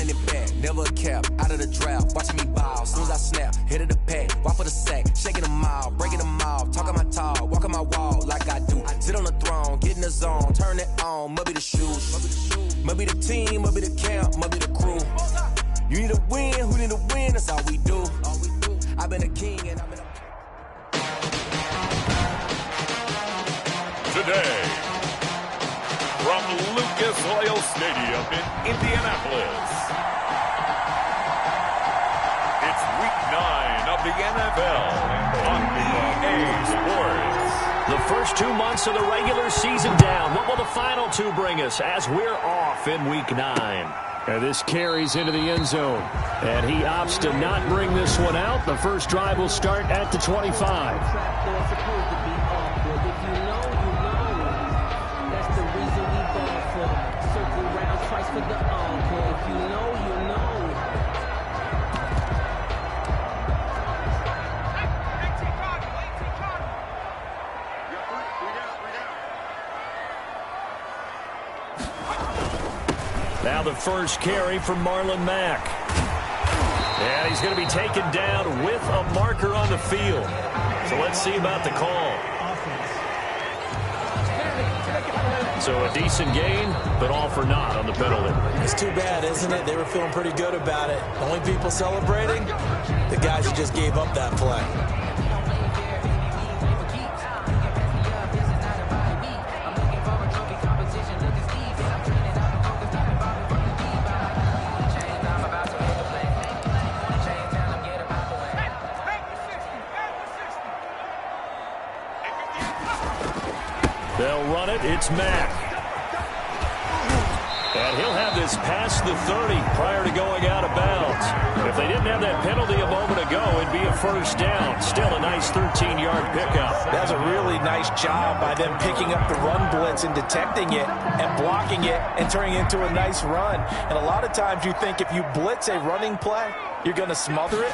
running it back, never a cap, out of the draft, watching me ball, soon as I snap, hit of the pack, walk for the sack, shaking them all, breaking them off, talking my talk, walking my wall like I do, sit on the throne, get in the zone, turn it on, must be the shoes, must be the team, must be the camp, must be the crew, you need a win, who need a win, that's all we do, I've been a king and I've been a... Today, from Lucas Oil Stadium in Indianapolis, it's Week 9 of the NFL on EA Sports. The first 2 months of the regular season down. What will the final 2 bring us as we're off in Week 9? And this carries into the end zone. And he opts to not bring this one out. The first drive will start at the 25. Now the first carry from Marlon Mack. And he's going to be taken down with a marker on the field. So let's see about the call. So a decent gain, but all for naught on the penalty. It's too bad, isn't it? They were feeling pretty good about it. The only people celebrating, the guys who just gave up that play. They'll run it. It's Mack. And he'll have this past the 30 prior to going out of bounds. If they didn't have that penalty a moment ago, it'd be a first down. Still a nice 13-yard pickup. That was a really nice job by them picking up the run blitz and detecting it and blocking it and turning it into a nice run. And a lot of times you think if you blitz a running play, you're going to smother it.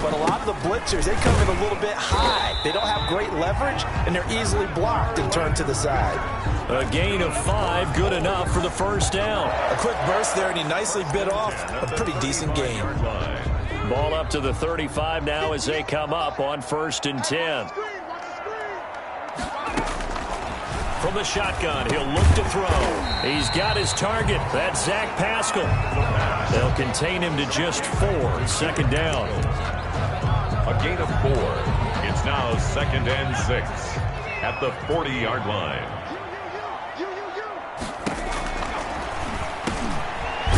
But a lot of the blitzers, they come in a little bit high. They don't have great leverage, and they're easily blocked and turned to the side. A gain of 5, good enough for the first down. A quick burst there, and he nicely bit off a pretty decent gain. Ball up to the 35 now as they come up on 1st and 10. From the shotgun, he'll look to throw. He's got his target. That's Zach Pascal. They'll contain him to just 4. Second down. A gain of 4. It's now 2nd and 6 at the 40-yard line.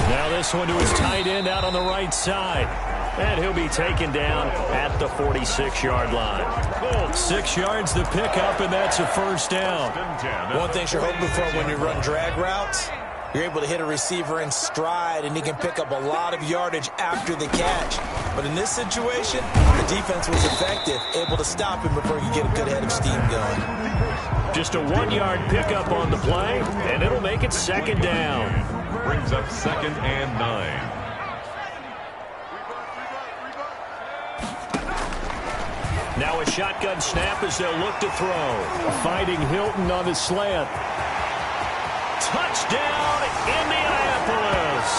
Now this one to his tight end out on the right side. And he'll be taken down at the 46-yard line. 6 yards the pickup, and that's a first down. One thing you're hoping for when you run drag routes, you're able to hit a receiver in stride, and he can pick up a lot of yardage after the catch. But in this situation, the defense was effective, able to stop him before he could get a good head of steam going. Just a 1-yard pickup on the play, and it'll make it second down. Brings up 2nd and 9. Now a shotgun snap as they'll look to throw. Fighting Hilton on the slant. Touchdown, Indianapolis.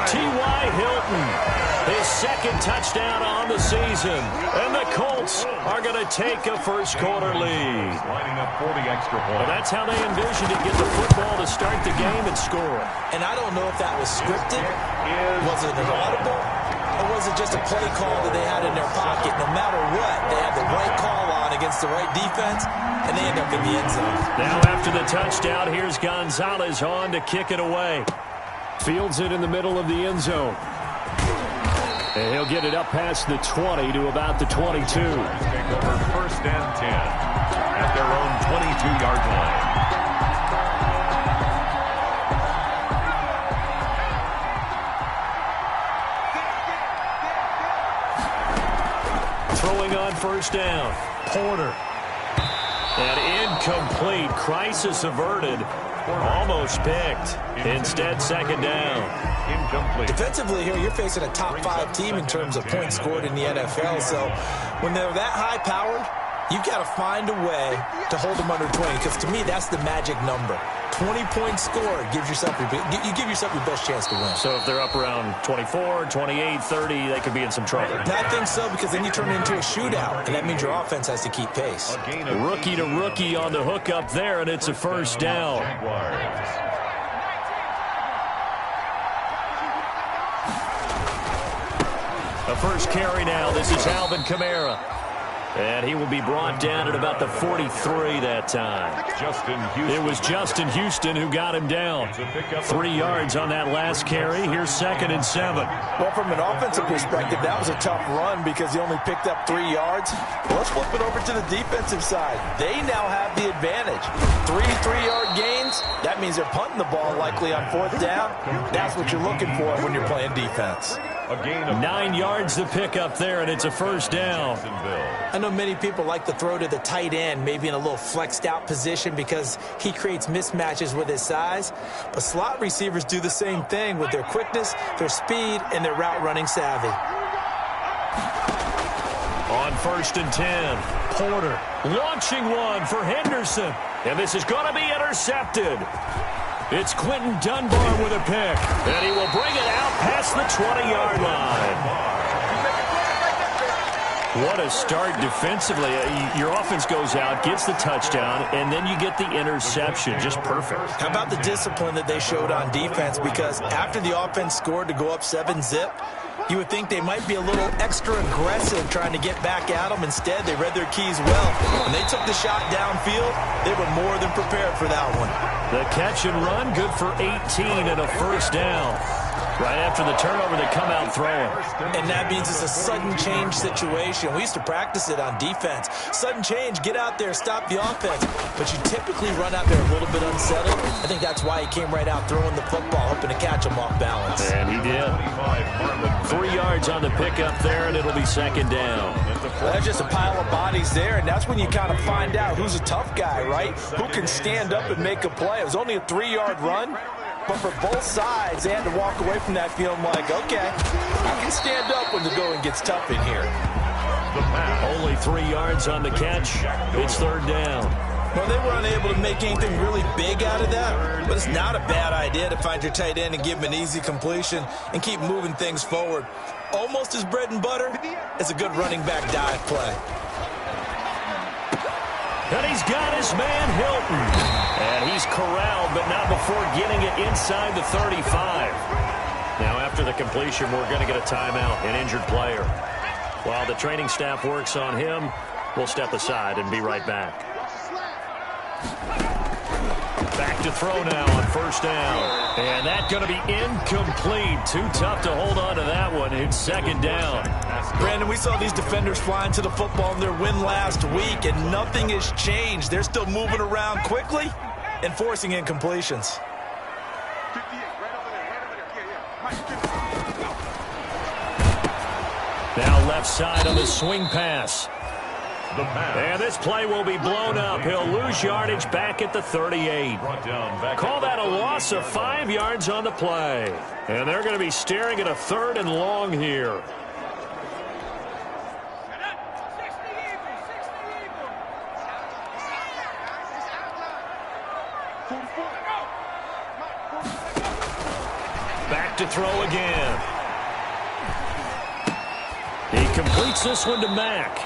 T.Y. Hilton, his second touchdown on the season. And the Colts are going to take a first-quarter lead. Lining up for the extra point. Well, that's how they envisioned it, get the football to start the game and score. And I don't know if that was scripted. Was it an audible? Or was it just a play call that they had in their pocket? No matter what, they had the right call on against the right defense, and they end up in the end zone. Now after the touchdown, here's Gonzalez on to kick it away. Fields it in the middle of the end zone. And he'll get it up past the 20 to about the 22. Take over 1st and 10 at their own 22-yard line. Throwing on first down, Porter. And incomplete. Crisis averted. Almost picked. Instead, second down. Incomplete. Defensively here, you're facing a top 5 team in terms of points scored in the NFL. So when they're that high-powered, you've got to find a way to hold them under 20. Because to me, that's the magic number. 20-point score, you give yourself your best chance to win. So if they're up around 24, 28, 30, they could be in some trouble. I think so, because then you turn it into a shootout, and that means your offense has to keep pace. Rookie to rookie on the hook up there, and it's a first down. A first carry now. This is Alvin Kamara. And he will be brought down at about the 43 that time. It was Justin Houston who got him down. 3 yards on that last carry. Here's 2nd and 7. Well, from an offensive perspective, that was a tough run because he only picked up 3 yards. Let's flip it over to the defensive side. They now have the advantage. 3 3-yard gains. That means they're punting the ball likely on 4th down. That's what you're looking for when you're playing defense. 9 yards to pick up there, and it's a first down. I know many people like to throw to the tight end, maybe in a little flexed out position because he creates mismatches with his size. But slot receivers do the same thing with their quickness, their speed, and their route running savvy. On 1st and 10, Porter launching one for Henderson. And this is going to be intercepted. It's Quentin Dunbar with a pick, and he will bring it out past the 20-yard line. What a start defensively. Your offense goes out, gets the touchdown, and then you get the interception. Just perfect. How about the discipline that they showed on defense? Because after the offense scored to go up 7-zip, you would think they might be a little extra aggressive trying to get back at them. Instead, they read their keys well. When they took the shot downfield, they were more than prepared for that one. The catch and run, good for 18 and a first down. Right after the turnover, they come out throwing. And that means it's a sudden change situation. We used to practice it on defense. Sudden change, get out there, stop the offense. But you typically run out there a little bit unsettled. I think that's why he came right out throwing the football, hoping to catch him off balance. And he did. 3 yards on the pickup there, and it'll be 2nd down. Well, that's just a pile of bodies there, and that's when you kind of find out who's a tough guy, right? Who can stand up and make a play. It was only a 3-yard run. But for both sides, they had to walk away from that feeling like, okay, I can stand up when the going gets tough in here. Only 3 yards on the catch. It's 3rd down. Well, they were unable to make anything really big out of that, but it's not a bad idea to find your tight end and give him an easy completion and keep moving things forward. Almost as bread and butter as a good running back dive play. And he's got his man Hilton. And he's corralled, but not before getting it inside the 35. Now, after the completion, we're going to get a timeout, an injured player. While the training staff works on him, we'll step aside and be right back. Back to throw now on 1st down. And that's going to be incomplete. Too tough to hold on to that one. It's 2nd down. Brandon, we saw these defenders flying to the football in their win last week, and nothing has changed. They're still moving around quickly and forcing incompletions. Now left side on the swing pass. And this play will be blown up. He'll lose yardage back at the 38. Call that a loss of 5 yards on the play. And they're going to be staring at a 3rd and long here. Back to throw again. He completes this one to Mack.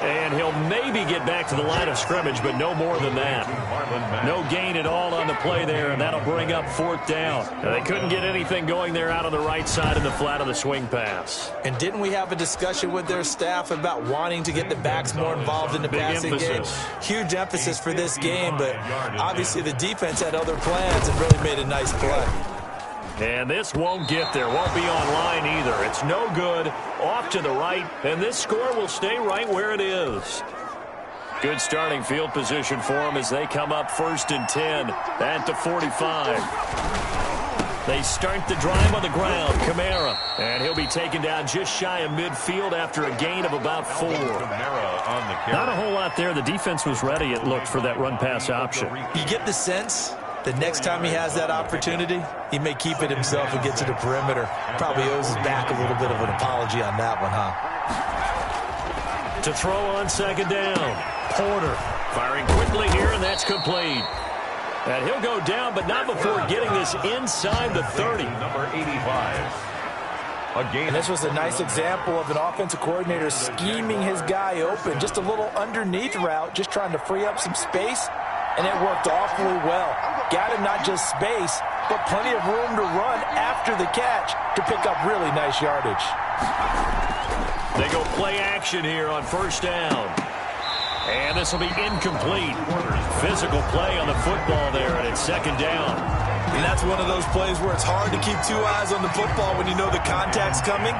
And he'll maybe get back to the line of scrimmage, but no more than that. No gain at all on the play there, and that'll bring up 4th down. Now, they couldn't get anything going there out on the right side of the flat of the swing pass. And didn't we have a discussion with their staff about wanting to get the backs more involved in the passing game? Huge emphasis for this game, but obviously the defense had other plans and really made a nice play. And this won't get there, won't be online either. It's no good, off to the right, and this score will stay right where it is. Good starting field position for them as they come up 1st and 10 at the 45. They start the drive on the ground, Kamara, and he'll be taken down just shy of midfield after a gain of about 4. Not a whole lot there. The defense was ready, it looked, for that run-pass option. You get the sense the next time he has that opportunity, he may keep it himself and get to the perimeter. Probably owes his back a little bit of an apology on that one, huh? To throw on 2nd down. Porter firing quickly here, and that's complete. And he'll go down, but not before getting this inside the 30. Number 85. And this was a nice example of an offensive coordinator scheming his guy open. Just a little underneath route, just trying to free up some space, and it worked awfully well. Got him not just space, but plenty of room to run after the catch to pick up really nice yardage. They go play action here on first down. And this will be incomplete. Physical play on the football there, and it's second down. And that's one of those plays where it's hard to keep two eyes on the football when you know the contact's coming,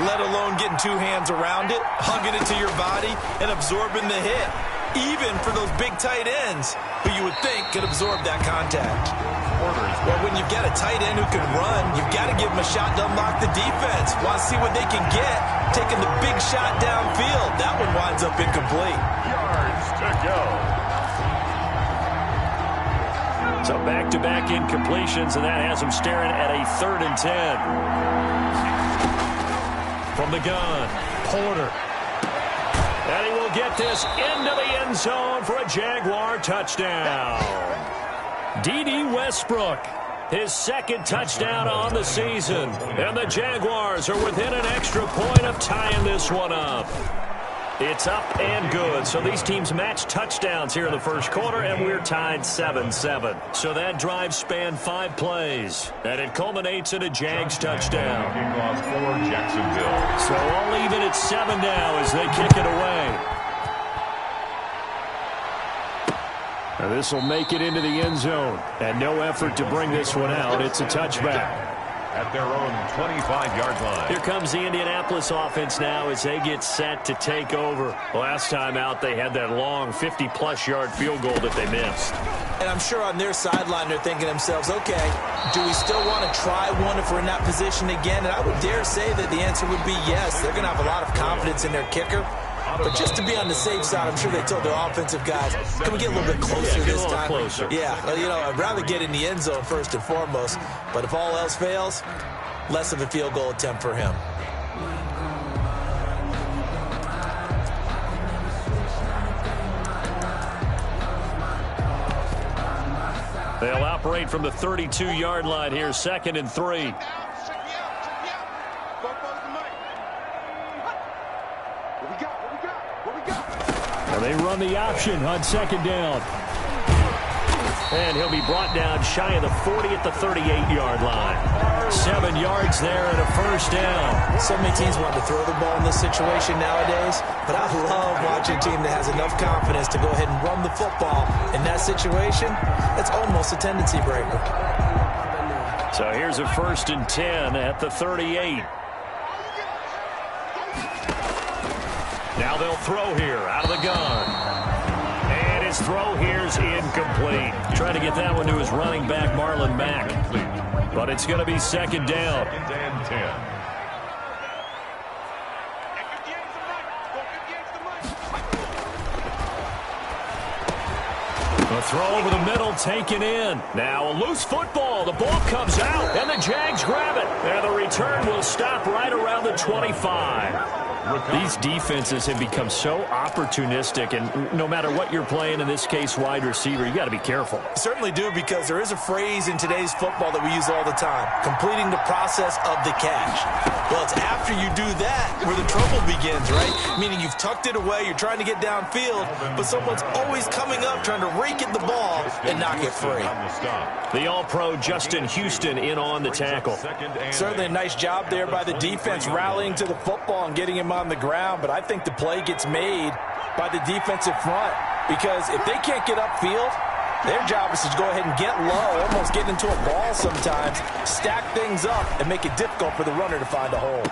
let alone getting two hands around it, hugging it to your body, and absorbing the hit, even for those big tight ends who you would think could absorb that contact. Well, when you've got a tight end who can run, you've got to give them a shot to unlock the defense. Want to see what they can get, taking the big shot downfield. That one winds up incomplete. Yards to go. So back-to-back incompletions, and that has him staring at a 3rd and 10. From the gun, Porter. And he will get this into the end zone for a Jaguar touchdown. D.D. Westbrook, his 2nd touchdown on the season. And the Jaguars are within an extra point of tying this one up. It's up and good. So these teams match touchdowns here in the first quarter, and we're tied 7-7. So that drive spanned 5 plays, and it culminates in a Jags touchdown. Kickoff for Jacksonville. So all even at 7 now as they kick it away. And this will make it into the end zone, and no effort to bring this one out. It's a touchback. At their own 25-yard line. Here comes the Indianapolis offense now as they get set to take over. Last time out, they had that long 50-plus yard field goal that they missed. And I'm sure on their sideline they're thinking to themselves, okay, do we still want to try one if we're in that position again? And I would dare say that the answer would be yes. They're going to have a lot of confidence in their kicker. But just to be on the safe side, I'm sure they told their offensive guys, can we get a little bit closer this time? Closer. Yeah, well, you know, I'd rather get in the end zone first and foremost. But if all else fails, less of a field goal attempt for him. They'll operate from the 32-yard line here, 2nd and 3. And they run the option on 2nd down. And he'll be brought down shy of the 40 at the 38-yard line. 7 yards there and a first down. So many teams want to throw the ball in this situation nowadays, but I love watching a team that has enough confidence to go ahead and run the football. In that situation, that's almost a tendency breaker. So here's a 1st and 10 at the 38. Now they'll throw here out of the gun. And his throw here's incomplete. Trying to get that one to his running back, Marlon Mack. But it's going to be 2nd down. 2nd and 10. The throw over the middle taken in. Now a loose football. The ball comes out, and the Jags grab it. And the return will stop right around the 25. These defenses have become so opportunistic, and no matter what you're playing, in this case wide receiver, you got to be careful. Certainly do, because there is a phrase in today's football that we use all the time, completing the process of the catch. Well, it's after you do that where the trouble begins, right? Meaning you've tucked it away, you're trying to get downfield, but someone's always coming up trying to rake at the ball and knock it free. The All-Pro Justin Houston in on the tackle. Certainly a nice job there by the defense rallying to the football and getting him on the ground, but I think the play gets made by the defensive front, because if they can't get upfield, their job is to go ahead and get low, almost get into a ball sometimes, stack things up, and make it difficult for the runner to find a hole.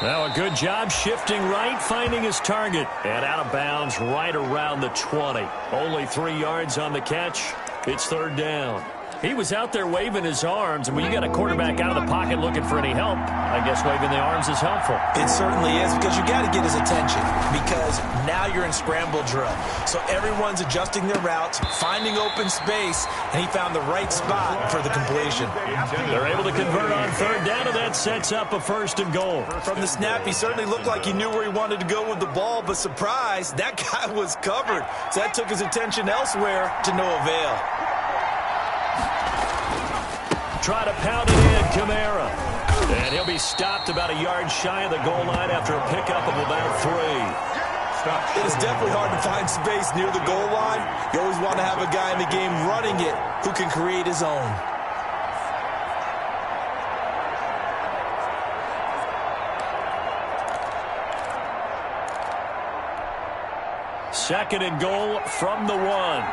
Now a good job shifting right, finding his target, and out of bounds right around the 20. Only 3 yards on the catch. It's 3rd down. He was out there waving his arms, and when you got a quarterback out of the pocket looking for any help, I guess waving the arms is helpful. It certainly is, because you got to get his attention, because now you're in scramble drill. So everyone's adjusting their routes, finding open space, and he found the right spot for the completion. They're able to convert on 3rd down, and that sets up a 1st and goal. From the snap, he certainly looked like he knew where he wanted to go with the ball, but surprise, that guy was covered. So that took his attention elsewhere to no avail. try to pound it in, Kamara. And he'll be stopped about a yard shy of the goal line after a pickup of about 3. It is definitely hard to find space near the goal line. You always want to have a guy in the game running it who can create his own. Second and goal from the 1.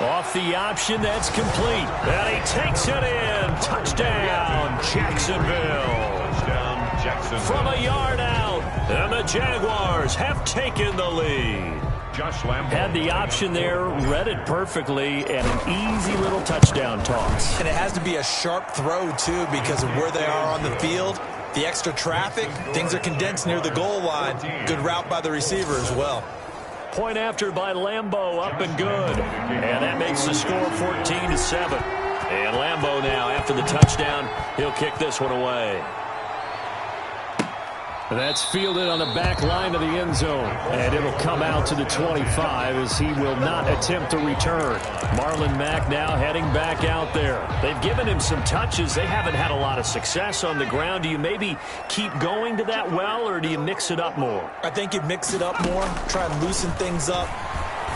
Off the option, that's complete. And he takes it in. Touchdown, Jacksonville. Touchdown, Jacksonville. From a yard out, and the Jaguars have taken the lead. Josh Lambo Had the option there, read it perfectly, and an easy little touchdown toss. And it has to be a sharp throw, too, because of where they are on the field. The extra traffic, things are condensed near the goal line. Good route by the receiver as well. Point after by Lambo, up and good. And that makes the score 14-7. And Lambo now, after the touchdown, he'll kick this one away. That's fielded on the back line of the end zone. And it'll come out to the 25 as he will not attempt to return. Marlon Mack now heading back out there. They've given him some touches. They haven't had a lot of success on the ground. Do you maybe keep going to that well, or do you mix it up more? I think you mix it up more, try and loosen things up.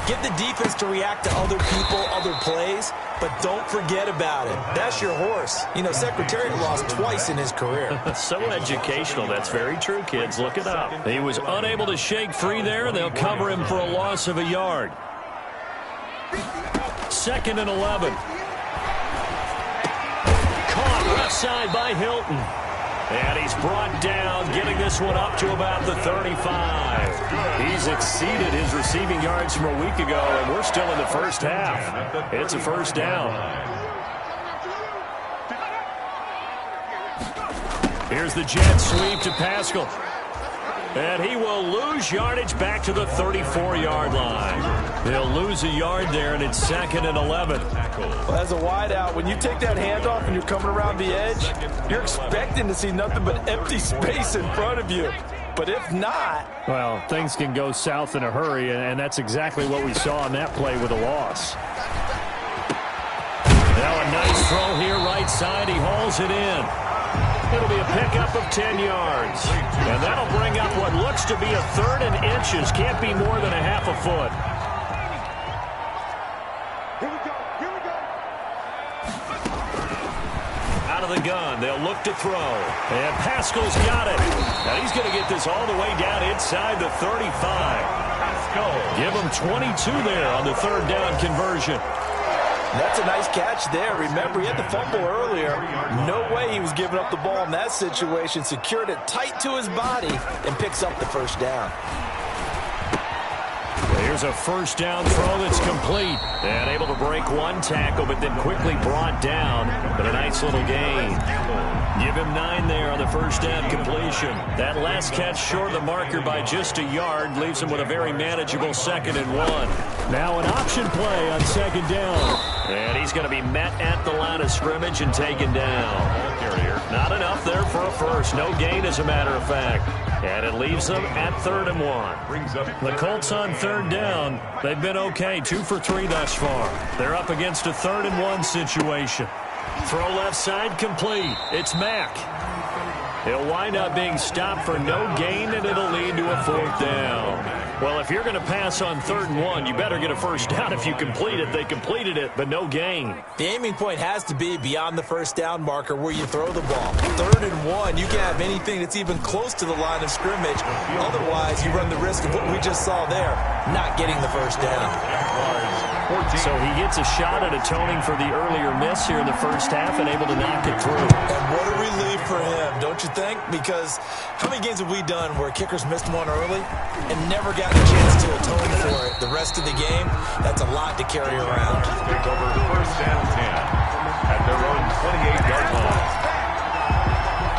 Get the defense to react to other people, other plays, but don't forget about it. That's your horse. You know, Secretariat lost twice in his career. So educational. That's very true, kids. Look it up. He was unable to shake free there. They'll cover him for a loss of a yard. 2nd and 11. Caught left side by Hilton. And he's brought down, getting this one up to about the 35. He's exceeded his receiving yards from a week ago, and we're still in the first half. It's a first down. Here's the jet sweep to Pascal. And he will lose yardage back to the 34-yard line. He'll lose a yard there, and it's 2nd and 11. Well, as a wideout, when you take that handoff and you're coming around the edge, you're expecting to see nothing but empty space in front of you. But if not... Well, things can go south in a hurry, and that's exactly what we saw on that play with a loss. Now a nice throw here, right side. He hauls it in. It'll be a pickup of 10 yards. And that'll bring up what looks to be a 3rd and inches. Can't be more than a half a foot. Out of the gun, they'll look to throw. And Pascal's got it. And he's going to get this all the way down inside the 35. Give him 22 there on the 3rd down conversion. That's a nice catch there. Remember, he had the fumble earlier. No way he was giving up the ball in that situation. Secured it tight to his body and picks up the first down. Here's a first down throw that's complete. And able to break one tackle, but then quickly brought down. But a nice little gain. Give him 9 there on the first down completion. That last catch short of the marker by just a yard leaves him with a very manageable 2nd and 1. Now an option play on 2nd down. And he's going to be met at the line of scrimmage and taken down. Not enough there for a first. No gain, as a matter of fact. And it leaves them at 3rd and 1. The Colts on 3rd down. They've been okay. 2 for 3 thus far. They're up against a 3rd and 1 situation. Throw left side complete. It's Mack. He'll wind up being stopped for no gain, and it'll lead to a 4th down. Well, if you're going to pass on 3rd and 1, you better get a first down if you complete it. They completed it, but no gain. The aiming point has to be beyond the first down marker where you throw the ball. 3rd and 1, you can have anything that's even close to the line of scrimmage. Otherwise, you run the risk of what we just saw there, not getting the first down. So he gets a shot at atoning for the earlier miss here in the first half and able to knock it through. And what a relief for him, don't you think? Because how many games have we done where kickers missed one early and never gotten a chance to atone for it the rest of the game? That's a lot to carry around. Take over 1st and 10 at their own 28-yard line.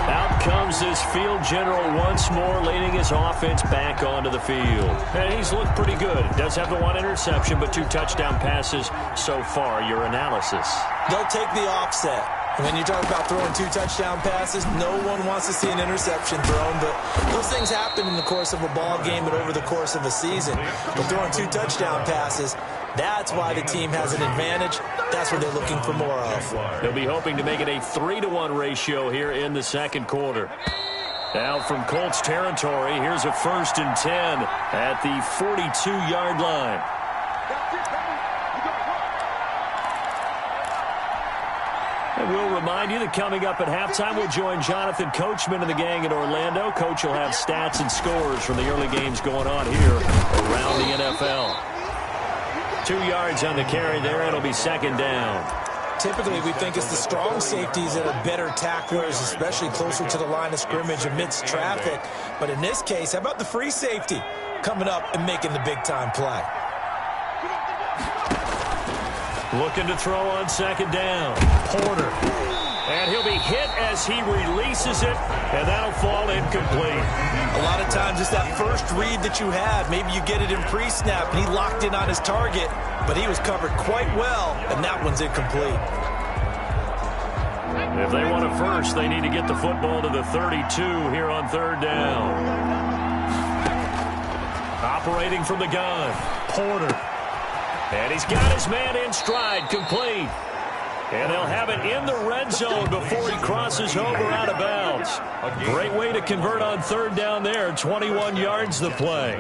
Out comes this field general once more, leading his offense back onto the field. And he's looked pretty good. Does have the 1 interception, but 2 touchdown passes so far. Your analysis? They'll take the offset. When you talk about throwing 2 touchdown passes, no one wants to see an interception thrown, but those things happen in the course of a ball game and over the course of a season. But throwing 2 touchdown passes, That's why the team has an advantage. That's what they're looking for more of. They'll be hoping to make it a 3-to-1 ratio here in the second quarter. Now from Colts territory, here's a 1st and 10 at the 42-yard line. And we'll remind you that coming up at halftime, we'll join Jonathan Coachman and the gang in Orlando. Coach will have stats and scores from the early games going on here around the NFL. 2 yards on the carry there. It'll be 2nd down. Typically, we think it's the strong safeties that are better tacklers, especially closer to the line of scrimmage amidst traffic. But in this case, how about the free safety coming up and making the big-time play? Looking to throw on 2nd down. Porter. And he'll be hit as he releases it, and that'll fall incomplete. A lot of times it's that first read that you have. Maybe you get it in pre-snap, and he locked in on his target, but he was covered quite well, and that one's incomplete. If they want a first, they need to get the football to the 32 here on 3rd down. Operating from the gun, Porter. And he's got his man in stride, complete. And they'll have it in the red zone before he crosses over out of bounds. Great way to convert on 3rd down there. 21 yards the play.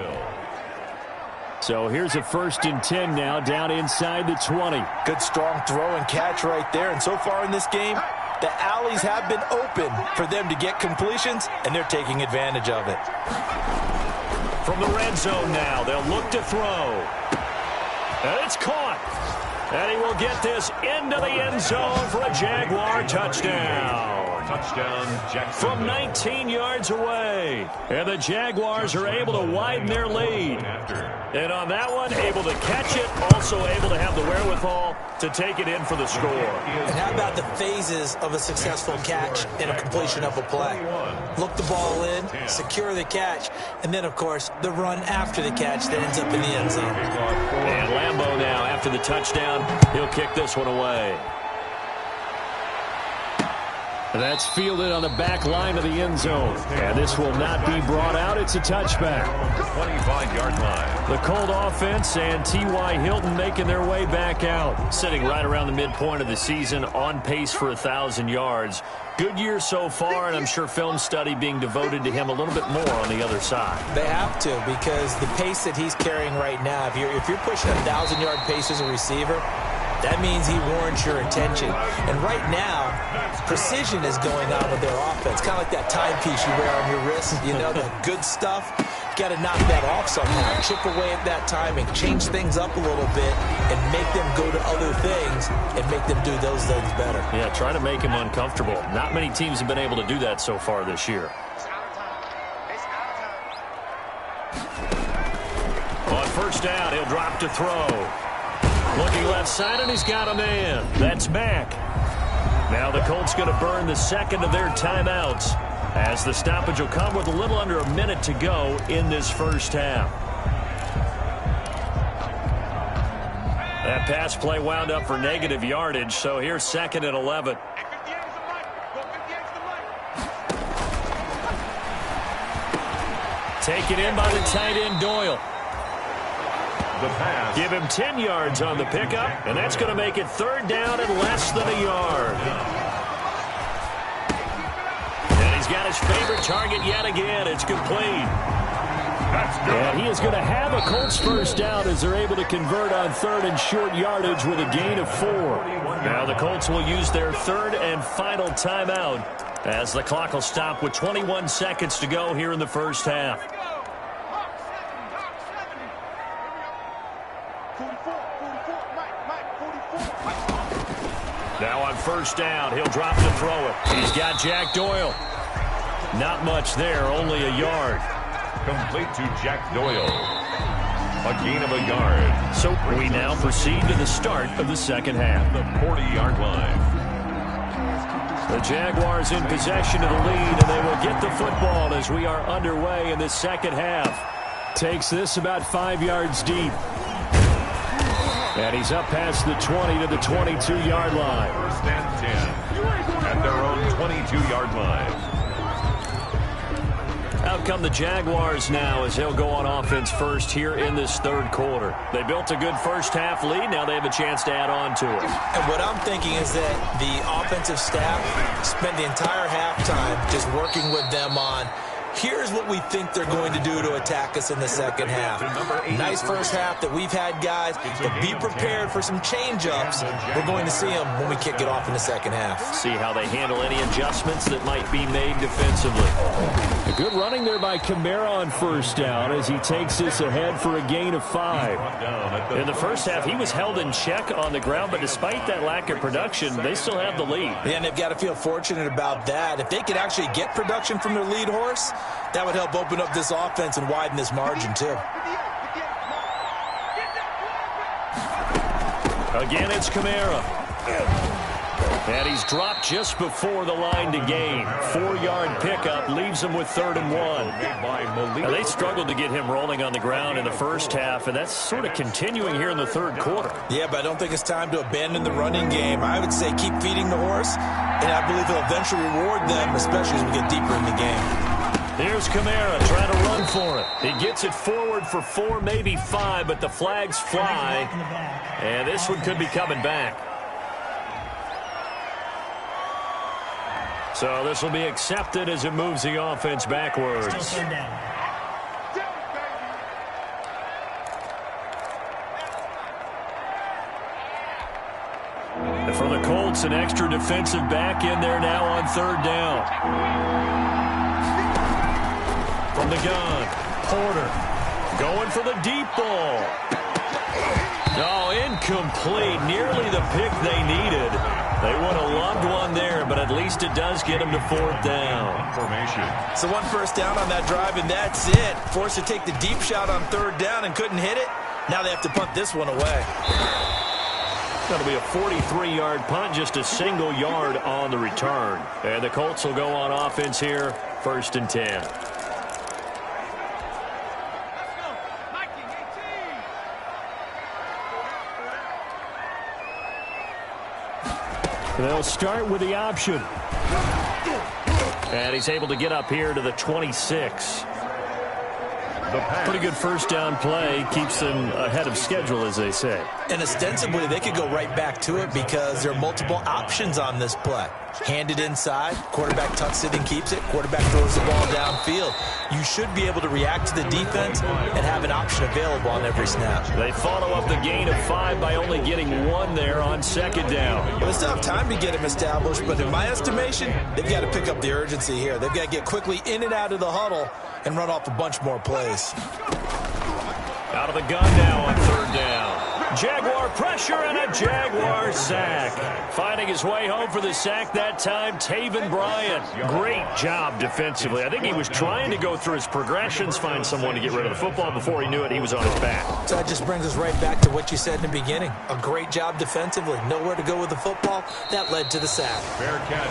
So here's a 1st and 10 now down inside the 20. Good strong throw and catch right there. And so far in this game, the alleys have been open for them to get completions, and they're taking advantage of it. From the red zone now, they'll look to throw. And it's caught. And he will get this into the end zone for a Jaguar touchdown. Touchdown, Jacksonville. From 19 yards away. And the Jaguars are able to widen their lead. And on that one, able to catch it, also able to have the wherewithal to take it in for the score. And how about the phases of a successful catch and a completion of a play? Look the ball in, secure the catch, and then, of course, the run after the catch that ends up in the end zone. And Lambeau now, after the touchdown, he'll kick this one away. That's fielded on the back line of the end zone. And this will not be brought out. It's a touchback. 25-yard line. The Colt offense and T.Y. Hilton making their way back out. Sitting right around the midpoint of the season, on pace for 1,000 yards. Good year so far, and I'm sure film study being devoted to him a little bit more on the other side. They have to, because the pace that he's carrying right now, if you're pushing a 1,000-yard pace as a receiver, that means he warrants your attention. And right now, precision is going on with their offense. Kind of like that timepiece you wear on your wrist. You know, the good stuff. You got to knock that off somehow. Chip away at that timing. Change things up a little bit and make them go to other things and make them do those things better. Yeah, try to make him uncomfortable. Not many teams have been able to do that so far this year. On 1st down, he'll drop to throw. Looking left side, and he's got a man. That's Mack. Now the Colts going to burn the 2nd of their timeouts as the stoppage will come with a little under a minute to go in this first half. That pass play wound up for negative yardage, so here's 2nd and 11. Taken in by the tight end Doyle. The pass. Give him 10 yards on the pickup, and that's going to make it 3rd down and less than a yard. And he's got his favorite target yet again. It's complete. And he is going to have a Colts 1st down as they're able to convert on 3rd and short yardage with a gain of 4. Now the Colts will use their 3rd and final timeout as the clock will stop with 21 seconds to go here in the first half. Now on 1st down, he'll drop to throw it. He's got Jack Doyle. Not much there, only a yard. Complete to Jack Doyle. A gain of a yard. So we now proceed to the start of the second half. The 40-yard line. The Jaguars in possession of the lead, and they will get the football as we are underway in the second half. Takes this about 5 yards deep. And he's up past the 20 to the 22-yard line. 1st and 10 at their own 22-yard line. Now Up come the Jaguars now as they'll go on offense first here in this third quarter. They built a good first-half lead. Now they have a chance to add on to it. And what I'm thinking is that the offensive staff spent the entire halftime just working with them on, here's what we think they're going to do to attack us in the second half. Nice first half that we've had, guys, but be prepared for some change-ups. We're going to see them when we kick it off in the second half. See how they handle any adjustments that might be made defensively. A good running there by Kamara on first down as he takes this ahead for a gain of 5. In the first half, he was held in check on the ground, but despite that lack of production, they still have the lead. Yeah, and they've got to feel fortunate about that. If they could actually get production from their lead horse, that would help open up this offense and widen this margin, too. Again, it's Kamara. And he's dropped just before the line to gain. 4-yard pickup leaves him with 3rd and 1. Now, they struggled to get him rolling on the ground in the first half, and that's sort of continuing here in the third quarter. Yeah, but I don't think it's time to abandon the running game. I would say keep feeding the horse, and I believe he'll eventually reward them, especially as we get deeper in the game. Here's Kamara trying to run for it. He gets it forward for 4, maybe 5, but the flags fly. And this one could be coming back. So this will be accepted as it moves the offense backwards. And for the Colts, an extra defensive back in there now on 3rd down. From the gun, Porter going for the deep ball. No, incomplete. Nearly the pick they needed. They would have loved one there, but at least it does get them to 4th down. So 1 first down on that drive, and that's it. Forced to take the deep shot on 3rd down and couldn't hit it. Now they have to punt this one away. That'll be a 43-yard punt, just a single yard on the return. And the Colts will go on offense here, 1st and 10. They'll start with the option. And he's able to get up here to the 26. Pretty good first down play. Keeps them ahead of schedule, as they say. And ostensibly, they could go right back to it because there are multiple options on this play. Handed inside, quarterback tucks it and keeps it, quarterback throws the ball downfield. You should be able to react to the defense and have an option available on every snap. They follow up the gain of 5 by only getting 1 there on 2nd down. Well, they still have time to get him established, but in my estimation, they've got to pick up the urgency here. They've got to get quickly in and out of the huddle and run off a bunch more plays. Out of the gun now on 3rd down. Jaguar pressure and a Jaguar sack. Finding his way home for the sack that time, Taven Bryan. Great job defensively. I think he was trying to go through his progressions, find someone to get rid of the football. Before he knew it, he was on his back. So that just brings us right back to what you said in the beginning. A great job defensively. Nowhere to go with the football. That led to the sack.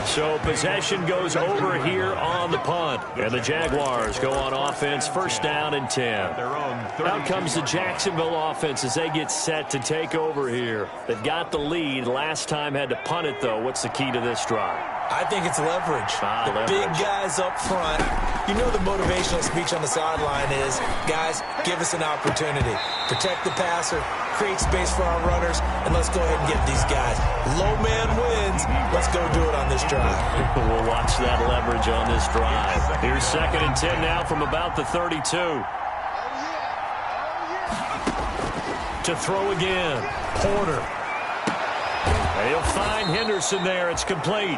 So possession goes over here on the punt. And the Jaguars go on offense, 1st down and 10. Out comes the Jacksonville offense as they get set to take over here. They've got the lead. Last time had to punt it, though. What's the key to this drive? I think it's leverage. Leverage. Big guys up front. You know the motivational speech on the sideline is, guys, give us an opportunity. Protect the passer, create space for our runners, and let's go ahead and get these guys. Low man wins. Let's go do it on this drive. We'll watch that leverage on this drive. Here's 2nd and 10 now from about the 32. To throw again, Porter. He'll find Henderson there. It's complete.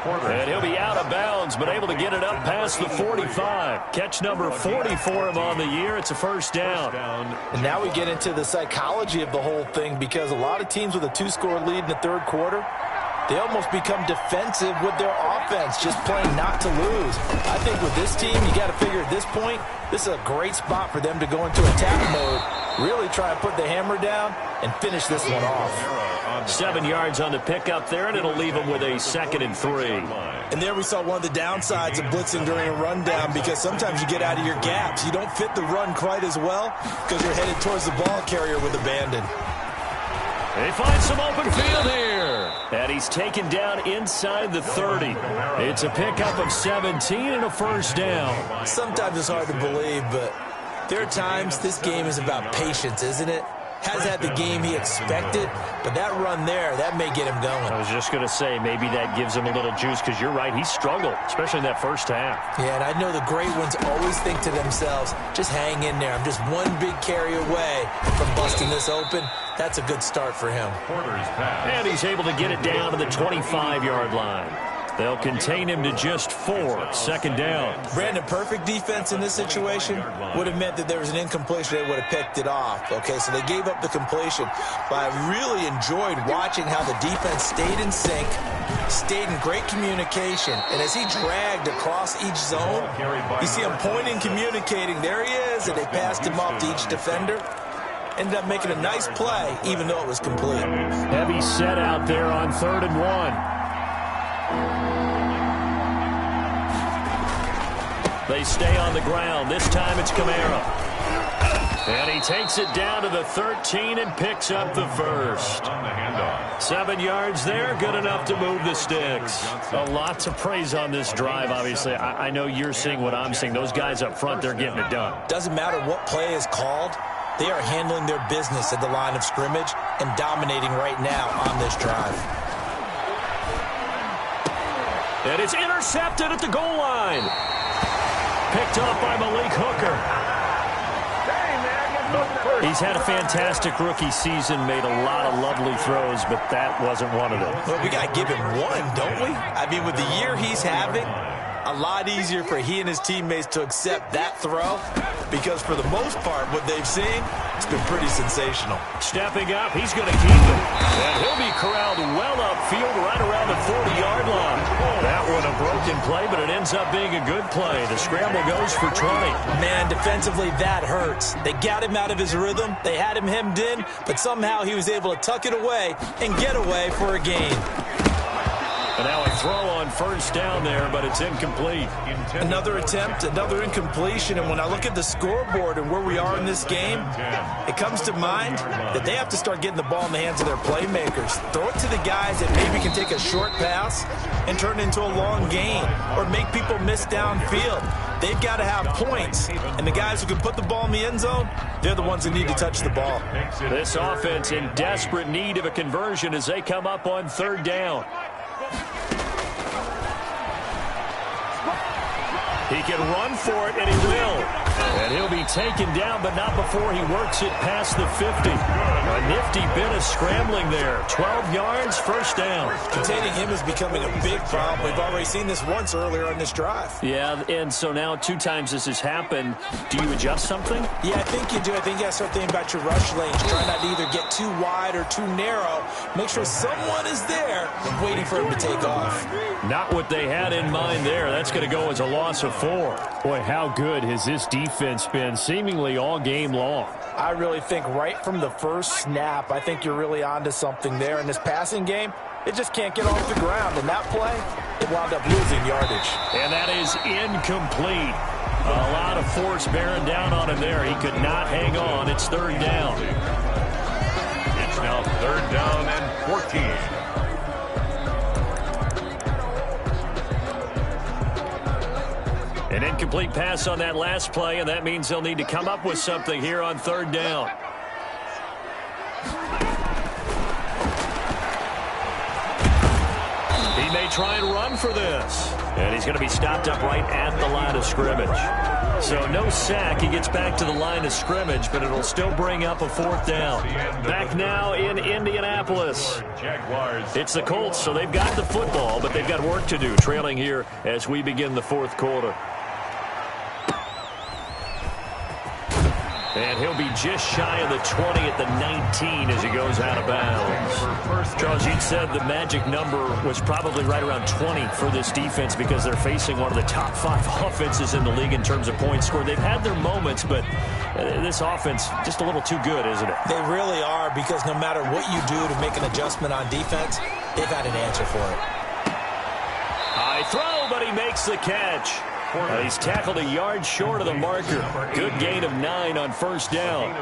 And he'll be out of bounds, but able to get it up past the 45. Catch number 40 for him on the year. It's a 1st down. And now we get into the psychology of the whole thing because a lot of teams with a 2-score lead in the 3rd quarter, they almost become defensive with their offense, just playing not to lose. I think with this team, you got to figure at this point, this is a great spot for them to go into attack mode, really try and put the hammer down and finish this one off. 7 yards on the pickup there, and it'll leave them with a 2nd and 3. And there we saw one of the downsides of blitzing during a rundown because sometimes you get out of your gaps. You don't fit the run quite as well because you're headed towards the ball carrier with abandon. They find some open field here. And he's taken down inside the 30. It's a pickup of 17 and a first down. Sometimes it's hard to believe, but there are times this game is about patience, isn't it? Has had the game he expected, but that run there, that may get him going. I was just going to say, maybe that gives him a little juice, because you're right, he struggled, especially in that first half. Yeah, and I know the great ones always think to themselves, just hang in there. I'm just one big carry away from busting this open. That's a good start for him. And he's able to get it down to the 25-yard line. They'll contain him to just 4, second down. Brandon, perfect defense in this situation would have meant that there was an incompletion. They would have picked it off. Okay, so they gave up the completion. But I really enjoyed watching how the defense stayed in sync, stayed in great communication. And as he dragged across each zone, you see him pointing, communicating. There he is, and they passed him off to each defender. Ended up making a nice play, even though it was complete. Heavy set out there on 3rd and 1. They stay on the ground. This time it's Kamara. And he takes it down to the 13 and picks up the first. 7 yards there, good enough to move the sticks. A lot to praise on this drive, obviously. I know you're seeing what I'm seeing. Those guys up front, they're getting it done. Doesn't matter what play is called. They are handling their business at the line of scrimmage and dominating right now on this drive. And it's intercepted at the goal line. Picked up by Malik Hooker. He's had a fantastic rookie season, made a lot of lovely throws, but that wasn't one of them. Well, we got to give him one, don't we? I mean, with the year he's having, a lot easier for he and his teammates to accept that throw, because for the most part, what they've seen, it's been pretty sensational. Stepping up, he's going to keep it. And he'll be corralled well upfield right around the 40-yard line. That one a broken play, but it ends up being a good play. The scramble goes for 20. Man, defensively, that hurts. They got him out of his rhythm. They had him hemmed in, but somehow he was able to tuck it away and get away for a gain. And now a throw on first down there, but it's incomplete. Another attempt, another incompletion, and when I look at the scoreboard and where we are in this game, it comes to mind that they have to start getting the ball in the hands of their playmakers. Throw it to the guys that maybe can take a short pass and turn it into a long gain or make people miss downfield. They've got to have points, and the guys who can put the ball in the end zone, they're the ones that need to touch the ball. This offense in desperate need of a conversion as they come up on 3rd down. He can run for it, and he will. And he'll be taken down, but not before he works it past the 50. A nifty bit of scrambling there. 12 yards, first down. Containing him is becoming a big problem. We've already seen this once earlier on this drive. Yeah, and so now 2 times this has happened. Do you adjust something? Yeah, I think you do. I think you got to start thinking about your rush lanes. Try not to either get too wide or too narrow. Make sure someone is there waiting for him to take off. Not what they had in mind there. That's going to go as a loss of 4. Boy, how good has this defense been seemingly all game long? I really think right from the first snap, I think you're really onto something there. In this passing game, it just can't get off the ground. And that play, it wound up losing yardage. And that is incomplete. A lot of force bearing down on him there. He could not hang on. It's 3rd down. It's now 3rd down and 14. An incomplete pass on that last play, and that means they'll need to come up with something here on 3rd down. He may try and run for this. And he's going to be stopped up right at the line of scrimmage. So no sack. He gets back to the line of scrimmage, but it'll still bring up a 4th down. Back now in Indianapolis. It's the Colts, so they've got the football, but they've got work to do, trailing here as we begin the 4th quarter. And he'll be just shy of the 20 at the 19 as he goes out of bounds. Charles, you said the magic number was probably right around 20 for this defense because they're facing one of the top 5 offenses in the league in terms of points scored. They've had their moments, but this offense just a little too good, isn't it? They really are, because no matter what you do to make an adjustment on defense, they've had an answer for it. High throw, but he makes the catch. He's tackled a yard short of the marker. Good gain of 9 on first down.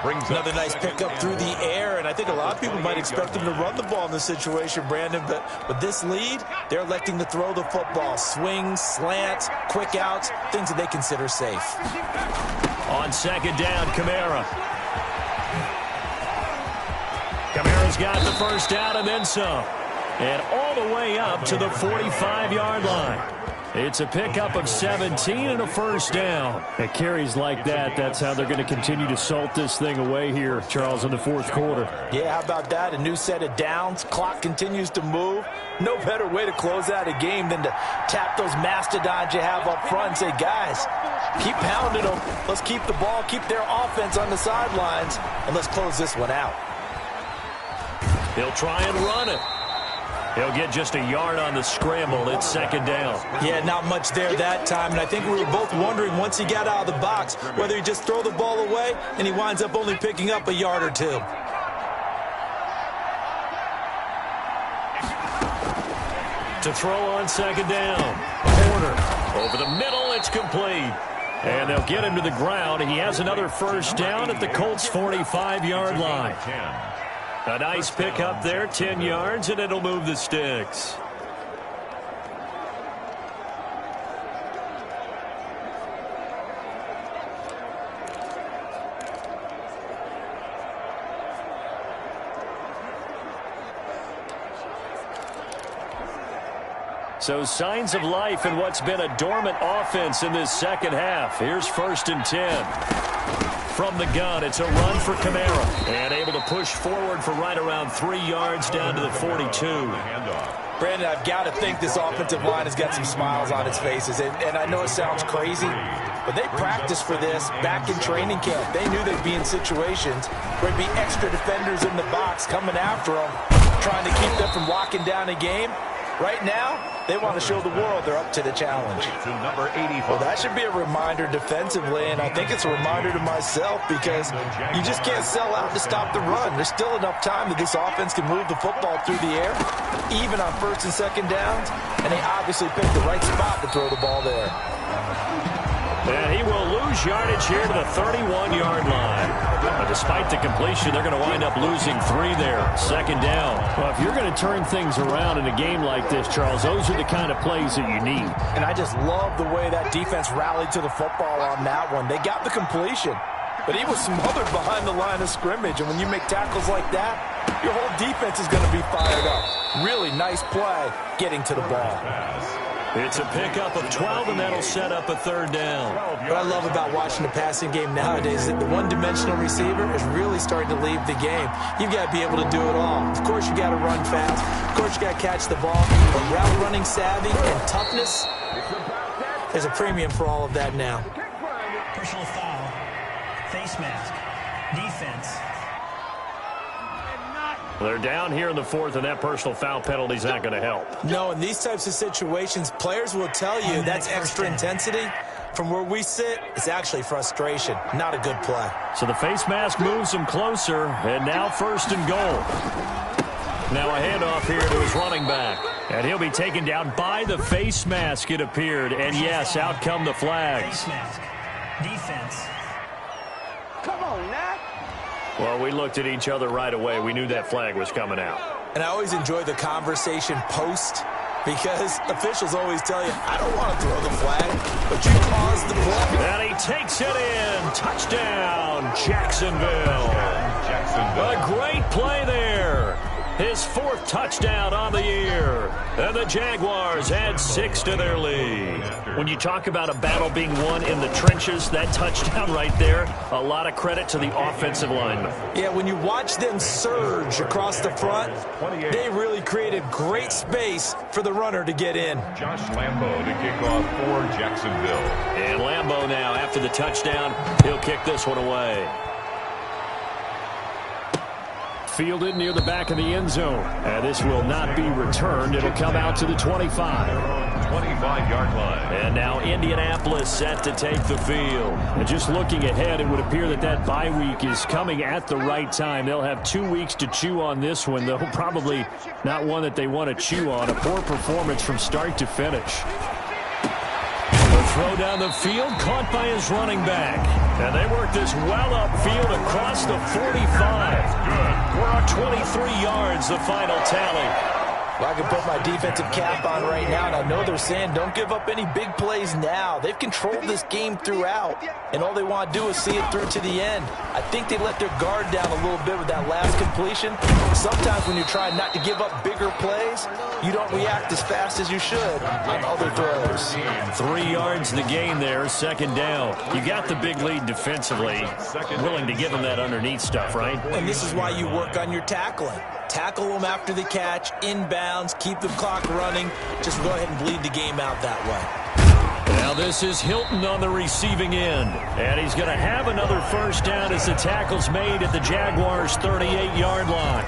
brings another nice pickup through the air, and I think a lot of people might expect him to run the ball in this situation, Brandon, but with this lead, they're electing to throw the football. Swings, slants, quick outs, things that they consider safe. On second down, Kamara. Kamara's got the first down and then some. And all the way up to the 45-yard line. It's a pickup of 17 and a first down. At carries like that, that's how they're going to continue to salt this thing away here, Charles, in the fourth quarter. Yeah, how about that? A new set of downs. Clock continues to move. No better way to close out a game than to tap those mastodons you have up front and say, guys, keep pounding them. Let's keep the ball, keep their offense on the sidelines, and let's close this one out. He'll try and run it. He'll get just a yard on the scramble. It's second down. Yeah, not much there that time. And I think we were both wondering once he got out of the box whether he just throw the ball away and he winds up only picking up a yard or two. To throw on second down. Porter over the middle. It's complete. And they'll get him to the ground. He has another first down at the Colts' 45-yard line. A nice pick up there, 10 yards, and it'll move the sticks. So signs of life in what's been a dormant offense in this second half. Here's 1st and 10. From the gun, it's a run for Kamara. And able to push forward for right around 3 yards down to the 42. Brandon, I've got to think this offensive line has got some smiles on its faces. And I know it sounds crazy, but they practiced for this back in training camp. They knew they'd be in situations where there'd be extra defenders in the box coming after them, trying to keep them from locking down a game. Right now, they want to show the world they're up to the challenge. To number 85. Well, that should be a reminder defensively, and I think it's a reminder to myself because you just can't sell out to stop the run. There's still enough time that this offense can move the football through the air, even on 1st and 2nd downs, and they obviously picked the right spot to throw the ball there. And he will lose yardage here to the 31-yard line. But despite the completion, they're going to wind up losing 3 there. Second down. Well, if you're going to turn things around in a game like this, Charles, those are the kind of plays that you need. And I just love the way that defense rallied to the football on that one. They got the completion, but he was smothered behind the line of scrimmage. And when you make tackles like that, your whole defense is going to be fired up. Really nice play getting to the ball. It's a pickup of 12, and that'll set up a 3rd down. What I love about watching the passing game nowadays is that the one-dimensional receiver is really starting to leave the game. You've got to be able to do it all. Of course, you got to run fast. Of course, you got to catch the ball. But route running savvy and toughness, there's a premium for all of that now. Personal foul, face mask, defense. They're down here in the 4th, and that personal foul penalty is not going to help. No, in these types of situations, players will tell you that's extra intensity. From where we sit, it's actually frustration. Not a good play. So the face mask moves him closer, and now 1st and goal. Now a handoff here to his running back. And he'll be taken down by the face mask, it appeared. And yes, out come the flags. Face mask, defense. Come on, Nat. Well, we looked at each other right away. We knew that flag was coming out. And I always enjoy the conversation post because officials always tell you, I don't want to throw the flag, but you pause the play. And he takes it in. Touchdown, Jacksonville. A great play there. His 4th touchdown on the year. And the Jaguars add 6 to their lead. When you talk about a battle being won in the trenches, that touchdown right there, a lot of credit to the offensive linemen. Yeah, when you watch them surge across the front, they really created great space for the runner to get in. Josh Lambo to kick off for Jacksonville. And Lambo now, after the touchdown, he'll kick this one away. Fielded near the back of the end zone. And this will not be returned. It'll come out to the 25. 25-yard line. And now Indianapolis set to take the field. And just looking ahead, it would appear that that bye week is coming at the right time. They'll have 2 weeks to chew on this one, though probably not one that they want to chew on. A poor performance from start to finish. The throw down the field, caught by his running back. And they work this well upfield across the 45. Good. We're on 23 yards, the final tally. Well, I can put my defensive cap on right now, and I know they're saying don't give up any big plays now. They've controlled this game throughout, and all they want to do is see it through to the end. I think they let their guard down a little bit with that last completion. Sometimes when you're trying not to give up bigger plays, you don't react as fast as you should on other throws. 3 yards the gain there, second down. You got the big lead defensively, willing to give them that underneath stuff, right? And this is why you work on your tackling. Tackle them after the catch, inbounds, keep the clock running. Just go ahead and bleed the game out that way. Now this is Hilton on the receiving end. And he's going to have another first down as the tackle's made at the Jaguars' 38-yard line.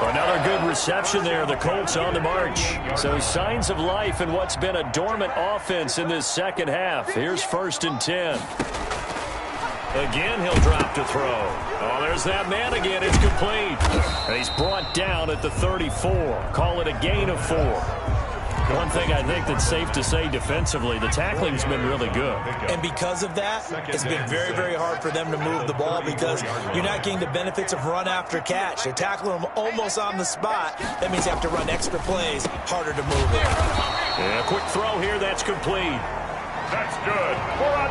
Another good reception there. The Colts on the march. So signs of life in what's been a dormant offense in this second half. Here's 1st and 10. Again, he'll drop to throw. Oh, there's that man again. It's complete. And he's brought down at the 34. Call it a gain of 4. One thing I think that's safe to say defensively, the tackling's been really good. And because of that, it's been very, very hard for them to move the ball because you're not getting the benefits of run after catch. They're tackling them almost on the spot. That means you have to run extra plays, harder to move it. Yeah, quick throw here. That's complete. That's good.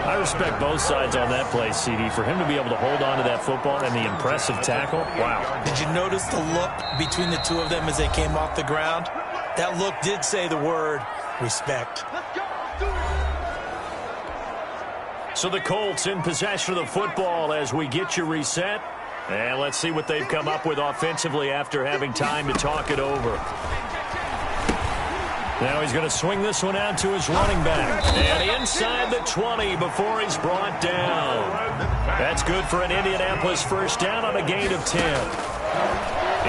I respect both sides on that play, CD. For him to be able to hold on to that football and the impressive tackle, wow. Did you notice the look between the two of them as they came off the ground? That look did say the word respect. So the Colts in possession of the football as we get you reset. And let's see what they've come up with offensively after having time to talk it over. Now he's going to swing this one out to his running back. And inside the 20 before he's brought down. That's good for an Indianapolis first down on a gain of 10.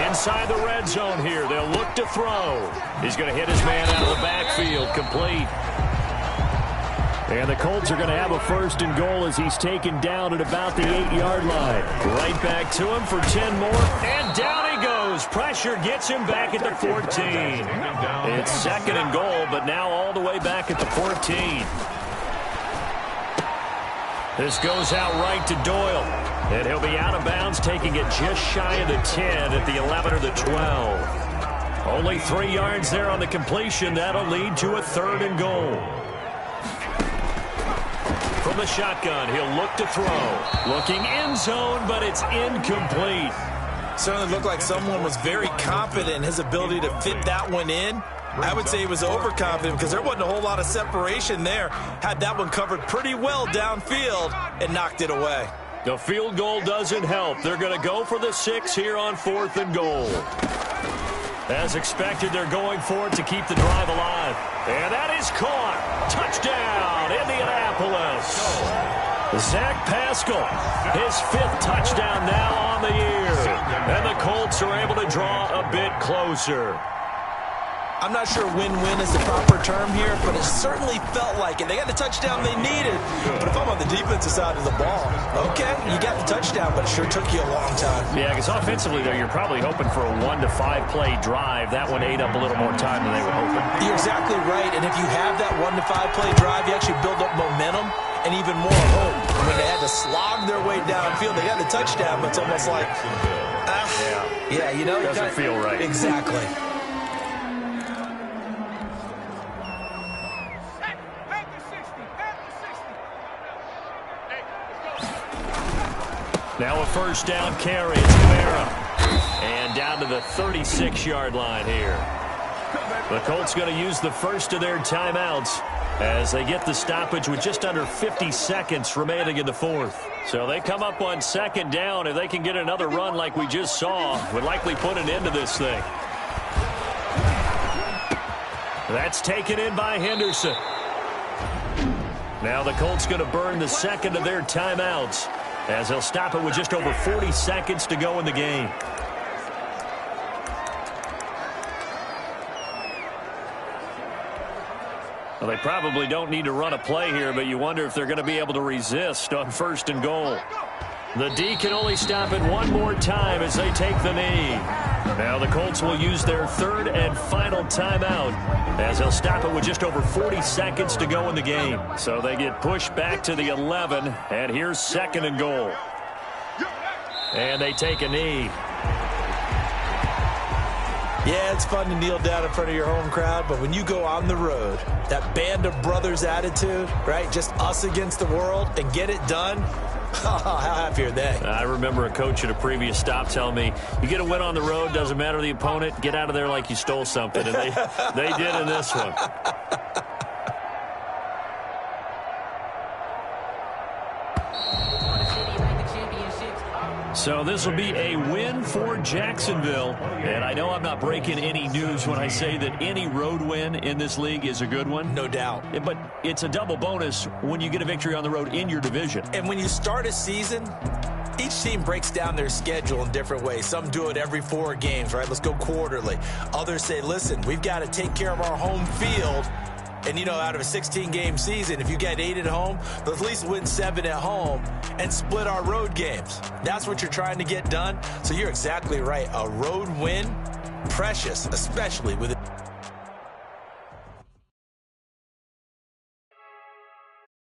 Inside the red zone here. They'll look to throw. He's going to hit his man out of the backfield. Complete. And the Colts are going to have a 1st and goal as he's taken down at about the 8-yard line. Right back to him for 10 more. And down he goes. Pressure gets him back at the 14. It's 2nd and goal, but now all the way back at the 14. This goes out right to Doyle. And he'll be out of bounds, taking it just shy of the 10 at the 11 or the 12. Only 3 yards there on the completion. That'll lead to a 3rd and goal. From the shotgun, he'll look to throw. Looking end zone, but it's incomplete. Certainly looked like someone was very confident in his ability to fit that one in. I would say he was overconfident because there wasn't a whole lot of separation there. Had that one covered pretty well downfield and knocked it away. The field goal doesn't help. They're going to go for the 6 here on 4th and goal. As expected, they're going for it to keep the drive alive. And that is caught. Touchdown, Indianapolis. Zach Pascal, his 5th touchdown now on the year. And the Colts are able to draw a bit closer. I'm not sure win-win is the proper term here, but it certainly felt like it. They got the touchdown they needed. But if I'm on the defensive side of the ball, okay, you got the touchdown, but it sure took you a long time. Yeah, because offensively, though, you're probably hoping for a 1 to 5 play drive. That one ate up a little more time than they were hoping. You're exactly right, and if you have that 1 to 5 play drive, you actually build up momentum and even more hope. When they had to slog their way downfield, they got the touchdown, but it's almost like, yeah, you know. Doesn't feel right. Exactly. Now a first down carry. It's Kamara. And down to the 36-yard line here. The Colts going to use the first of their timeouts as they get the stoppage with just under 50 seconds remaining in the 4th. So they come up on 2nd down. If they can get another run like we just saw, would likely put an end to this thing. That's taken in by Henderson. Now the Colts going to burn the 2nd of their timeouts as they'll stop it with just over 40 seconds to go in the game. Well, they probably don't need to run a play here, but you wonder if they're going to be able to resist on 1st and goal. The D can only stop it one more time as they take the knee. Now the Colts will use their third and final timeout as they'll stop it with just over 40 seconds to go in the game. So they get pushed back to the 11, and here's 2nd and goal. And they take a knee. Yeah, it's fun to kneel down in front of your home crowd, but when you go on the road, that band of brothers attitude, right, just us against the world, and get it done, how happy are they? I remember a coach at a previous stop telling me, you get a win on the road, doesn't matter the opponent, get out of there like you stole something. And they did in this one. So this will be a win for Jacksonville. And I know I'm not breaking any news when I say that any road win in this league is a good one. No doubt. But it's a double bonus when you get a victory on the road in your division. And when you start a season, each team breaks down their schedule in different ways. Some do it every 4 games, right? Let's go quarterly. Others say, listen, we've got to take care of our home field. And, you know, out of a 16-game season, if you get 8 at home, let's at least win 7 at home and split our road games. That's what you're trying to get done. So you're exactly right. A road win, precious, especially with